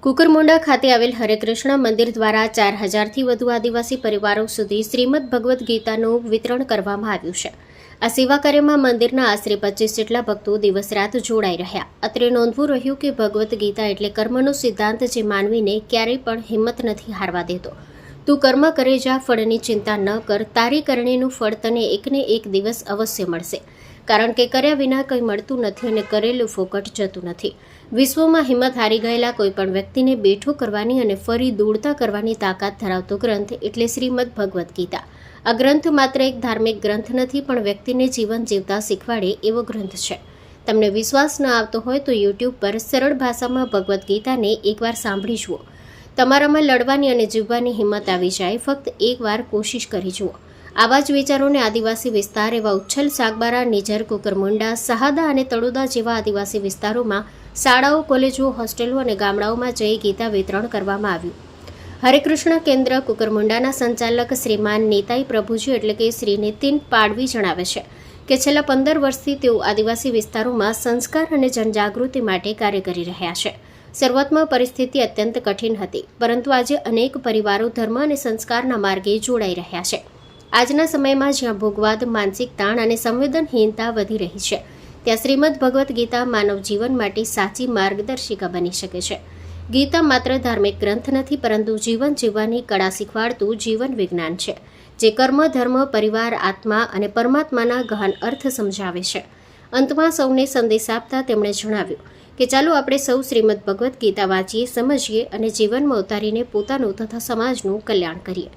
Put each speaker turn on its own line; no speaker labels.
કુકરમુંડા ખાતે આવેલ હરેકૃષ્ણ મંદિર દ્વારા 4000થી વધુ આદિવાસી પરિવારો સુધી શ્રીમદ ભગવદ્ ગીતાનું વિતરણ કરવામાં આવ્યું છે. આ સેવા કાર્યમાં મંદિરના આશરે 25 જેટલા ભક્તો દિવસ રાત જોડાઈ રહ્યા. અત્રે નોંધવું રહ્યું કે ભગવદ્ ગીતા એટલે કર્મનો સિદ્ધાંત જે માનવીને ક્યારેય પણ હિંમત નથી હારવા દેતો. તું કર્મ કરે જા, ફળની ચિંતા ન કર, તારી કરણીનું ફળ તને એકને એક દિવસ અવશ્ય મળશે. કારણ કે કર્યા વિના કંઈ મળતું નથી અને કરેલું ફોકટ જતું નથી. વિશ્વમાં હિંમત હારી ગયેલા કોઈપણ વ્યક્તિને બેઠો કરવાની અને ફરી દોડતા કરવાની તાકાત ધરાવતો ગ્રંથ એટલે શ્રીમદ ભગવદ્ ગીતા. આ ગ્રંથ માત્ર એક ધાર્મિક ગ્રંથ નથી, પણ વ્યક્તિને જીવન જીવતા શીખવાડે એવો ગ્રંથ છે. તમને વિશ્વાસ ન આવતો હોય તો યુટ્યુબ પર સરળ ભાષામાં ભગવદ્ ગીતાને એકવાર સાંભળી જુઓ. તમારામાં લડવાની અને જીવવાની હિંમત આવી જાય. ફક્ત એકવાર કોશિશ કરી જુઓ. આવા જ વિચારોને આદિવાસી વિસ્તાર એવા ઉચ્છલ, સાગબારા, નિઝર, કુકરમુંડા, સહાદા અને તળોદા જેવા આદિવાસી વિસ્તારોમાં શાળાઓ, કોલેજો, હોસ્ટેલો અને ગામડાઓમાં જઈ ગીતા વિતરણ કરવામાં આવ્યું. હરેકૃષ્ણ કેન્દ્ર કુકરમુંડાના સંચાલક શ્રીમાન નેતાઈ પ્રભુજી એટલે કે શ્રી નીતિન પાડવી જણાવે છે કે છેલ્લા 15 વર્ષથી તેઓ આદિવાસી વિસ્તારોમાં સંસ્કાર અને જનજાગૃતિ માટે કાર્ય કરી રહ્યા છે. શરૂઆતમાં પરિસ્થિતિ અત્યંત કઠિન હતી, પરંતુ આજે અનેક પરિવારો ધર્મ અને સંસ્કારના માર્ગે જોડાઈ રહ્યા છે. આજના સમયમાં જ્યાં ભોગવાદ, માનસિક તાણ અને સંવેદનહીનતા વધી રહી છે, ત્યાં શ્રીમદ ભગવદ્ ગીતા માનવ જીવન માટે સાચી માર્ગદર્શિકા બની શકે છે. ગીતા માત્ર ધાર્મિક ગ્રંથ નથી, પરંતુ જીવન જીવવાની કળા શીખવાડતું જીવન વિજ્ઞાન છે, જે કર્મ, ધર્મ, પરિવાર, આત્મા અને પરમાત્માના ગહન અર્થ સમજાવે છે. અંતમાં સૌને સંદેશ આપતા તેમણે જણાવ્યું કે ચાલો આપણે સૌ શ્રીમદ ભગવદ્ ગીતા વાંચીએ, સમજીએ અને જીવનમાં ઉતારીને પોતાનું તથા સમાજનું કલ્યાણ કરીએ.